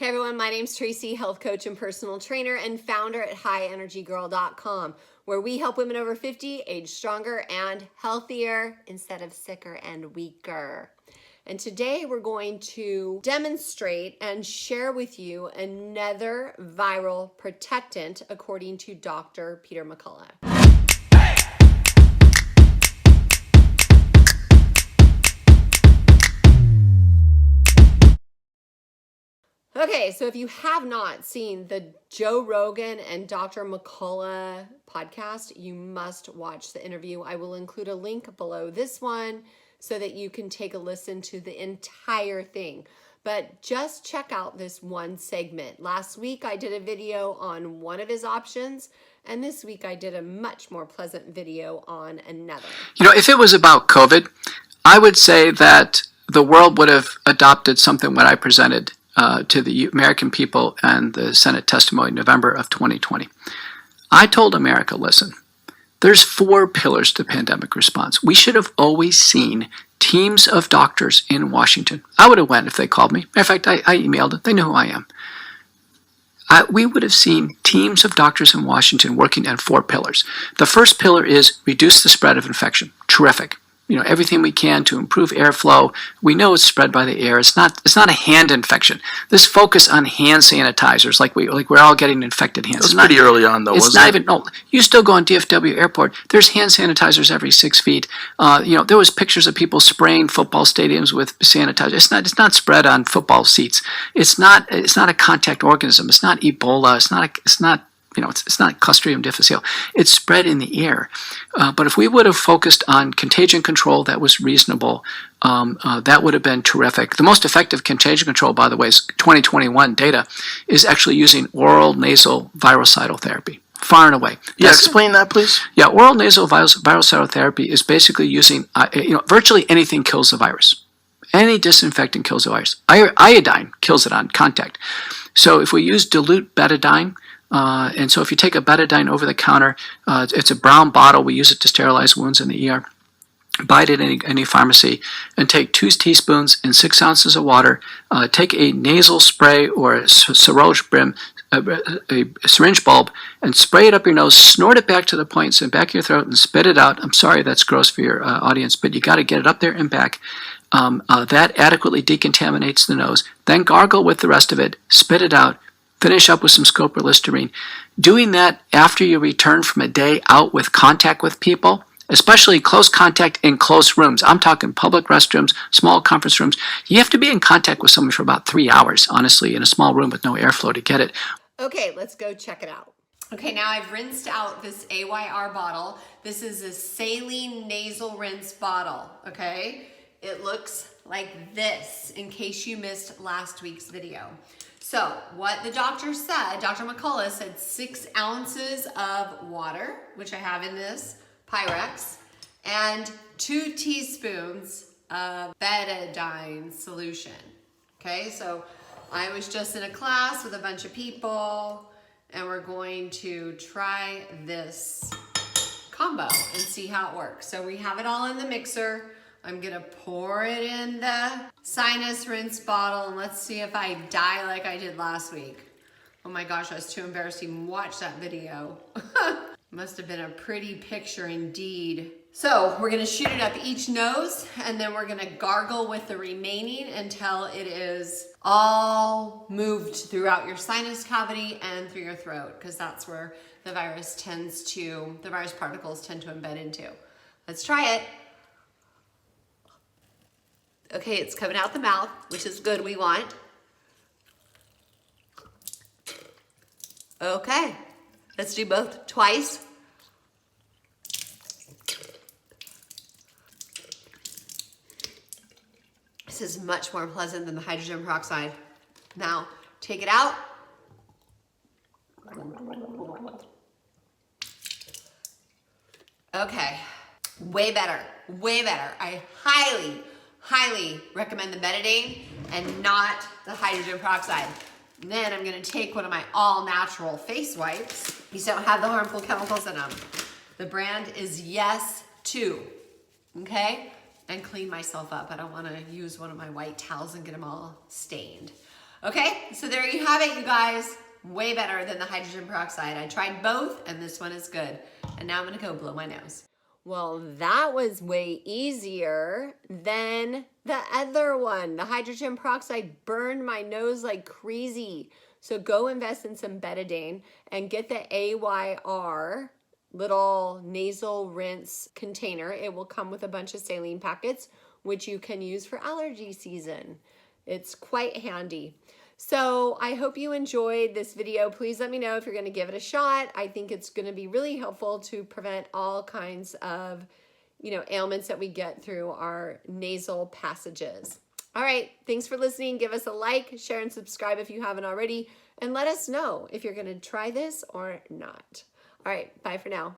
Hey everyone, my name's Tracy, health coach and personal trainer and founder at highenergygirl.com, where we help women over 50 age stronger and healthier instead of sicker and weaker. And today we're going to demonstrate and share with you another viral protectant according to Dr. Peter McCullough. Okay, so if you have not seen the Joe Rogan and Dr. McCullough podcast, you must watch the interview. I will include a link below this one so that you can take a listen to the entire thing. But just check out this one segment. Last week I did a video on one of his options, and this week I did a much more pleasant video on another. You know, if it was about COVID, I would say that the world would have adopted something what I presented to the American people and the Senate testimony in November of 2020. I told America, listen, there's 4 pillars to pandemic response. We should have always seen teams of doctors in Washington. I would have went if they called me. In fact, I emailed it. They know who I am. We would have seen teams of doctors in Washington working on 4 pillars. The first pillar is reduce the spread of infection. Terrific. You know, everything we can to improve airflow. We know it's spread by the air. It's not a hand infection. This focus on hand sanitizers, like we're all getting infected hands. It was pretty early on, though, wasn't it? It's not even. No, you still go on DFW Airport. There's hand sanitizers every 6 feet. There was pictures of people spraying football stadiums with sanitizer. It's not spread on football seats. It's not a contact organism. It's not Ebola. It's not Clostridium difficile. It's spread in the air. But if we would have focused on contagion control that was reasonable, that would have been terrific. The most effective contagion control, by the way, is 2021 data, is actually using oral nasal virucidal therapy. Far and away. Yeah, explain that, please. Yeah, oral nasal virucidal therapy is basically using, virtually anything kills the virus. Any disinfectant kills the virus. Iodine kills it on contact. So if we use dilute betadine, and so if you take a betadine over the counter, it's a brown bottle. We use it to sterilize wounds in the ER. Buy it at any pharmacy and take 2 teaspoons and 6 ounces of water. Take a nasal spray or a syringe bulb and spray it up your nose. Snort it back to the points and back of your throat and spit it out. I'm sorry that's gross for your audience, but you got to get it up there and back. That adequately decontaminates the nose. Then gargle with the rest of it. Spit it out. Finish up with some scope or Listerine. Doing that after you return from a day out with contact with people, especially close contact in close rooms. I'm talking public restrooms, small conference rooms. You have to be in contact with someone for about 3 hours, honestly, in a small room with no airflow to get it. Okay, let's go check it out. Okay, now I've rinsed out this AYR bottle. This is a saline nasal rinse bottle, okay? It looks like this, in case you missed last week's video. So what the doctor said, Dr. McCullough said 6 ounces of water, which I have in this Pyrex, and 2 teaspoons of betadine solution. Okay, so I was just in a class with a bunch of people, and we're going to try this combo and see how it works. So we have it all in the mixer. I'm gonna pour it in the sinus rinse bottle and let's see if I die like I did last week. Oh my gosh, I was too embarrassed to even watch that video. Must have been a pretty picture indeed. So we're gonna shoot it up each nose and then we're gonna gargle with the remaining until it is all moved throughout your sinus cavity and through your throat, because that's where the virus particles tend to embed into. Let's try it. Okay, it's coming out the mouth, which is good, we want. Okay, let's do both twice. This is much more pleasant than the hydrogen peroxide. Now, take it out. Okay, way better, way better. I highly recommend the betadine and not the hydrogen peroxide. And then I'm gonna take one of my all-natural face wipes. These don't have the harmful chemicals in them. The brand is Yes 2, okay? And clean myself up. I don't wanna use one of my white towels and get them all stained. Okay, so there you have it, you guys. Way better than the hydrogen peroxide. I tried both, and this one is good. And now I'm gonna go blow my nose. Well, that was way easier than the other one. The hydrogen peroxide burned my nose like crazy. So go invest in some betadine and get the AYR little nasal rinse container. It will come with a bunch of saline packets, which you can use for allergy season. It's quite handy. So I hope you enjoyed this video. Please let me know if you're going to give it a shot. I think it's going to be really helpful to prevent all kinds of, ailments that we get through our nasal passages. All right. Thanks for listening. Give us a like, share, and subscribe if you haven't already. And let us know if you're going to try this or not. All right. Bye for now.